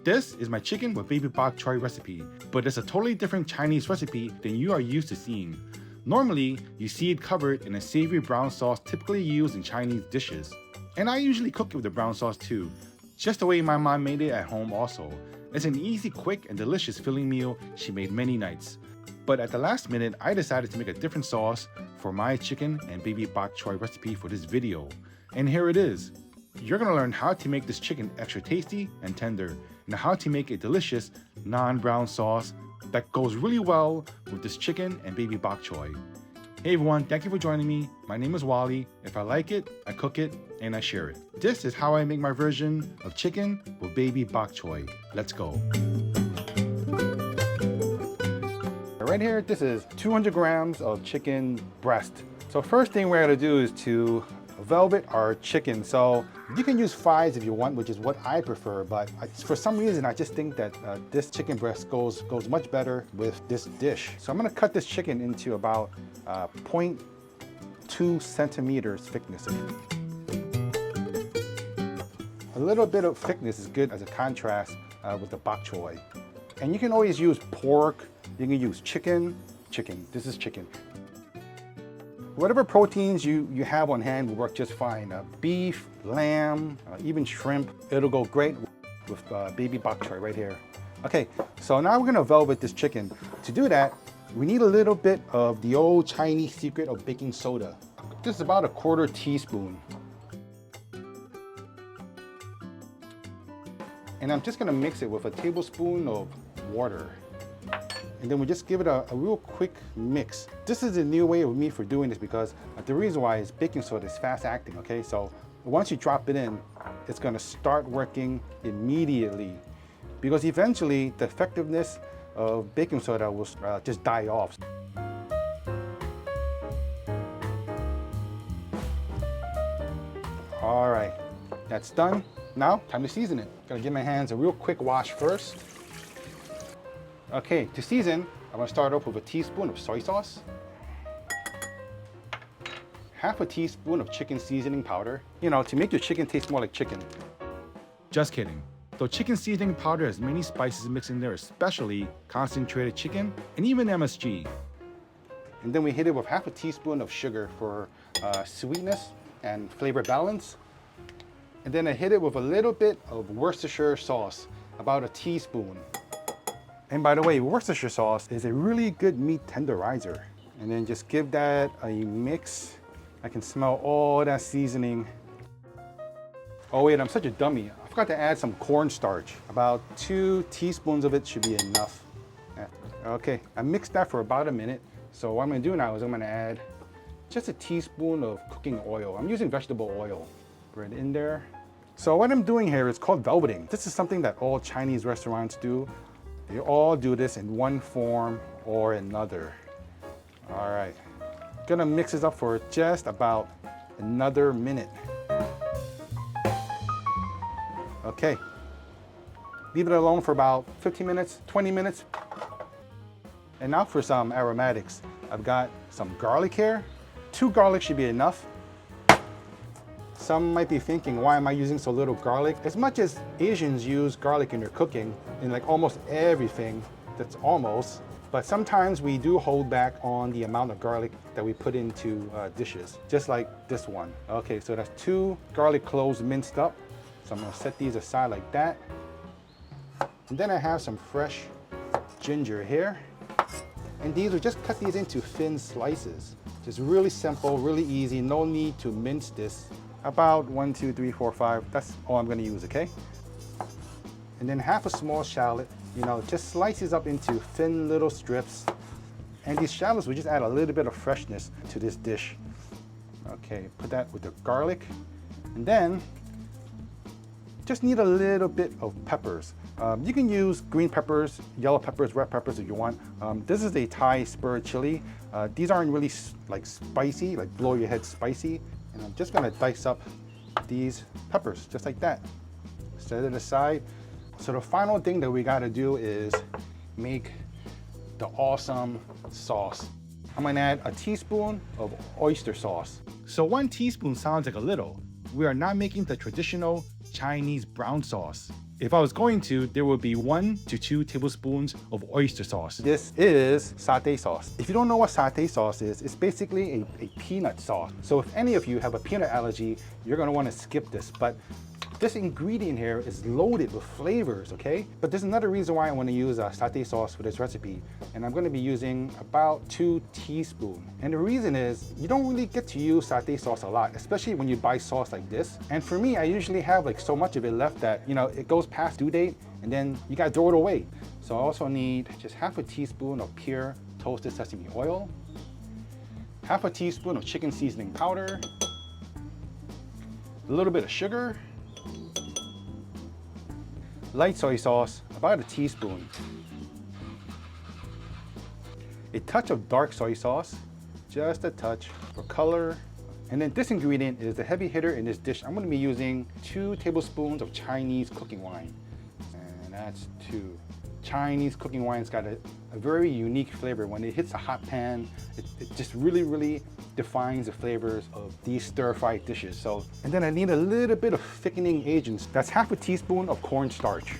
This is my chicken with Baby Bok Choy recipe, but it's a totally different Chinese recipe than you are used to seeing. Normally, you see it covered in a savory brown sauce typically used in Chinese dishes. And I usually cook it with the brown sauce too, just the way my mom made it at home also. It's an easy, quick, and delicious filling meal she made many nights. But at the last minute, I decided to make a different sauce for my chicken and Baby Bok Choy recipe for this video. And here it is. You're gonna learn how to make this chicken extra tasty and tender, and how to make a delicious non-brown sauce that goes really well with this chicken and Baby Bok Choy. Hey everyone, thank you for joining me. My name is Wally. If I like it, I cook it, and I share it. This is how I make my version of chicken with Baby Bok Choy. Let's go. Right here, this is 200 grams of chicken breast. So first thing we're gonna do is to velvet our chicken. So you can use thighs if you want, which is what I prefer, but for some reason I just think that this chicken breast goes much better with this dish. So I'm gonna cut this chicken into about 0.2 centimeters thickness. A little bit of thickness is good as a contrast with the bok choy. And you can always use pork, you can use chicken. This is chicken. Whatever proteins you have on hand will work just fine. Beef, lamb, even shrimp. It'll go great with Baby Bok Choy right here. Okay, so now we're gonna velvet this chicken. To do that, we need a little bit of the old Chinese secret of baking soda. This is about a 1/4 teaspoon. And I'm just gonna mix it with a tablespoon of water. And then we just give it a real quick mix. This is a new way of me for doing this because the reason why is baking soda is fast acting, okay? So once you drop it in, it's gonna start working immediately because eventually the effectiveness of baking soda will just die off. All right, that's done. Now, time to season it. Gotta give my hands a real quick wash first. Okay, to season, I'm gonna start off with a teaspoon of soy sauce, half a teaspoon of chicken seasoning powder, to make your chicken taste more like chicken. Just kidding. Though chicken seasoning powder has many spices mixed in there, especially concentrated chicken and even MSG. And then we hit it with half a teaspoon of sugar for sweetness and flavor balance. And then I hit it with a little bit of Worcestershire sauce, about a teaspoon. And by the way, Worcestershire sauce is a really good meat tenderizer. And then just give that a mix. I can smell all that seasoning. Oh wait, I'm such a dummy. I forgot to add some cornstarch. About 2 teaspoons of it should be enough. Okay, I mixed that for about a minute. So what I'm gonna do now is I'm gonna add just a teaspoon of cooking oil. I'm using vegetable oil. Right in there. So what I'm doing here is called velveting. This is something that all Chinese restaurants do. They all do this in one form or another. All right, gonna mix this up for just about another minute. Okay, leave it alone for about 15 minutes, 20 minutes. And now for some aromatics. I've got some garlic here. 2 garlic should be enough. Some might be thinking, why am I using so little garlic? As much as Asians use garlic in their cooking, in like almost everything, that's almost, but sometimes we do hold back on the amount of garlic that we put into dishes, just like this one. Okay, so that's 2 garlic cloves minced up. So I'm gonna set these aside like that. And then I have some fresh ginger here. And these, will just cut these into thin slices. Just really simple, really easy, no need to mince this. About 1, 2, 3, 4, 5. That's all I'm gonna use, okay? And then half a small shallot, just slices up into thin little strips. And these shallots will just add a little bit of freshness to this dish. Okay, put that with the garlic. And then, just need a little bit of peppers. You can use green peppers, yellow peppers, red peppers if you want. This is a Thai spur chili. These aren't really like spicy, like blow your head spicy. And I'm just gonna dice up these peppers, just like that. Set it aside. So the final thing that we gotta do is make the awesome sauce. I'm gonna add a teaspoon of oyster sauce. So 1 teaspoon sounds like a little. We are not making the traditional Chinese brown sauce. If I was going to, there would be 1 to 2 tablespoons of oyster sauce. This is satay sauce. If you don't know what satay sauce is, it's basically a peanut sauce. So if any of you have a peanut allergy, you're gonna wanna skip this. But this ingredient here is loaded with flavors, okay? But there's another reason why I want to use satay sauce for this recipe, and I'm going to be using about 2 teaspoons. And the reason is, you don't really get to use satay sauce a lot, especially when you buy sauce like this. And for me, I usually have like so much of it left that, you know, it goes past due date, and then you gotta throw it away. So I also need just half a teaspoon of pure toasted sesame oil, half a teaspoon of chicken seasoning powder, a little bit of sugar, light soy sauce, about a teaspoon, a touch of dark soy sauce, just a touch for color. And then this ingredient is the heavy hitter in this dish. I'm going to be using 2 tablespoons of Chinese cooking wine. And that's 2. Chinese cooking wine's got a very unique flavor. When it hits a hot pan, it just really defines the flavors of these stir-fried dishes. So, and then I need a little bit of thickening agents. That's half a teaspoon of cornstarch.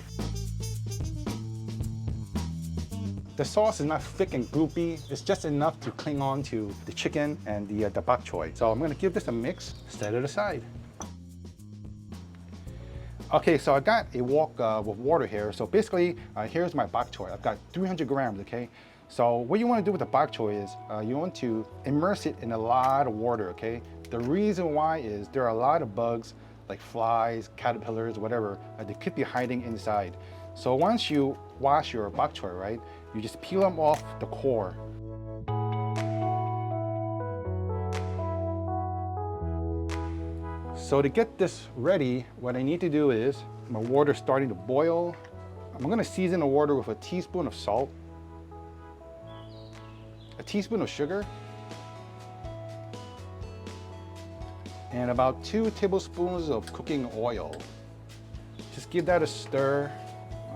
The sauce is not thick and gloopy. It's just enough to cling on to the chicken and the bok choy. So I'm gonna give this a mix, set it aside. Okay, so I got a wok with water here. So basically, here's my bok choy. I've got 300 grams, okay? So what you want to do with the bok choy is you want to immerse it in a lot of water, okay? The reason why is there are a lot of bugs like flies, caterpillars, whatever, that could be hiding inside. So once you wash your bok choy, right, you just peel them off the core. So to get this ready, what I need to do is, my water's starting to boil. I'm gonna season the water with a teaspoon of salt, a teaspoon of sugar, and about 2 tablespoons of cooking oil. Just give that a stir,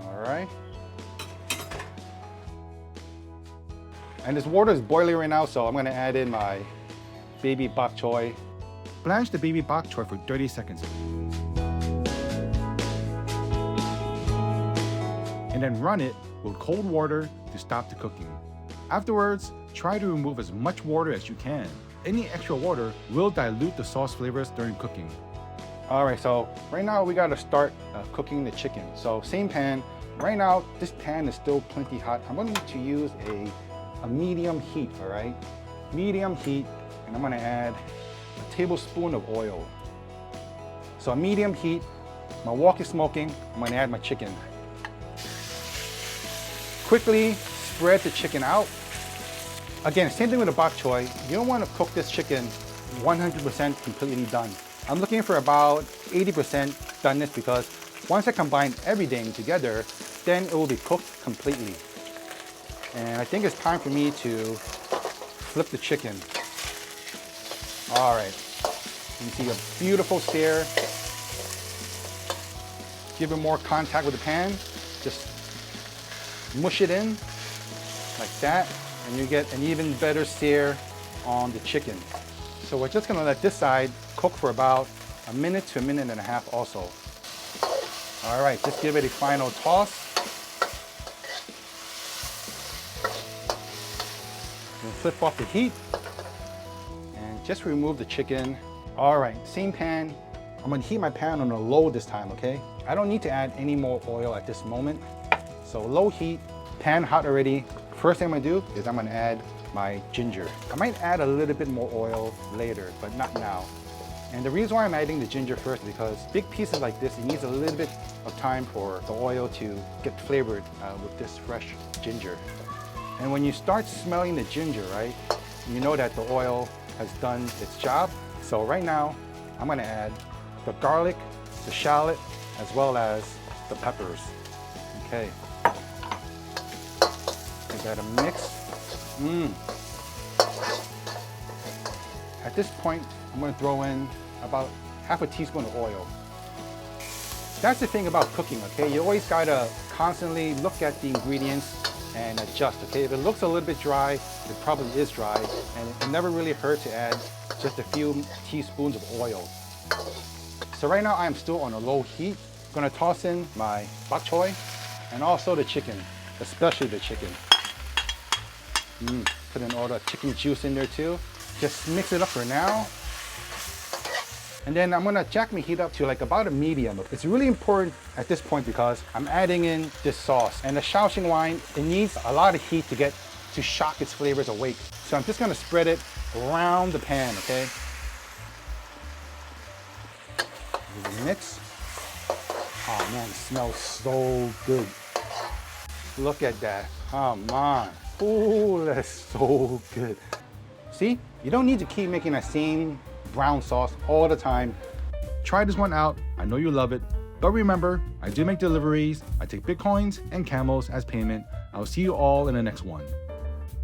all right? And this water is boiling right now, so I'm gonna add in my Baby Bok Choy. Blanch the Baby Bok Choy for 30 seconds. And then run it with cold water to stop the cooking. Afterwards, try to remove as much water as you can. Any extra water will dilute the sauce flavors during cooking. All right, so right now we gotta start cooking the chicken. So same pan. Right now, this pan is still plenty hot. I'm gonna need to use a medium heat, all right? Medium heat, and I'm gonna add a tablespoon of oil. So a medium heat, my wok is smoking, I'm gonna add my chicken. Quickly spread the chicken out. Again, same thing with the bok choy. You don't wanna cook this chicken 100% completely done. I'm looking for about 80% doneness because once I combine everything together, then it will be cooked completely. And I think it's time for me to flip the chicken. All right, you see a beautiful sear. Give it more contact with the pan. Just mush it in like that, and you get an even better sear on the chicken. So we're just gonna let this side cook for about a minute to a minute and a half also. All right, just give it a final toss. And flip off the heat. Just remove the chicken. All right, same pan. I'm gonna heat my pan on a low this time, okay? I don't need to add any more oil at this moment. So low heat, pan hot already. First thing I'm gonna do is I'm gonna add my ginger. I might add a little bit more oil later, but not now. And the reason why I'm adding the ginger first is because big pieces like this, it needs a little bit of time for the oil to get flavored with this fresh ginger. And when you start smelling the ginger, right, you know that the oil has done its job. So right now, I'm gonna add the garlic, the shallot, as well as the peppers. Okay. Give that a mix. At this point, I'm gonna throw in about half a teaspoon of oil. That's the thing about cooking, okay? You always gotta constantly look at the ingredients and adjust, okay? If it looks a little bit dry, it probably is dry, and it never really hurt to add just a few teaspoons of oil. So right now I'm still on a low heat, I'm gonna toss in my bok choy and also the chicken, especially the chicken. Put in all the chicken juice in there too. Just mix it up for now. And then I'm gonna jack my heat up to like about a medium. It's really important at this point because I'm adding in this sauce. And the Shaoxing wine, it needs a lot of heat to shock its flavors awake. So I'm just gonna spread it around the pan, okay? Give it a mix. Oh man, it smells so good. Look at that, come on. Ooh, that's so good. See, you don't need to keep making that same brown sauce all the time. Try this one out, I know you love it. But remember, I do make deliveries, I take Bitcoins and Camels as payment. I'll see you all in the next one.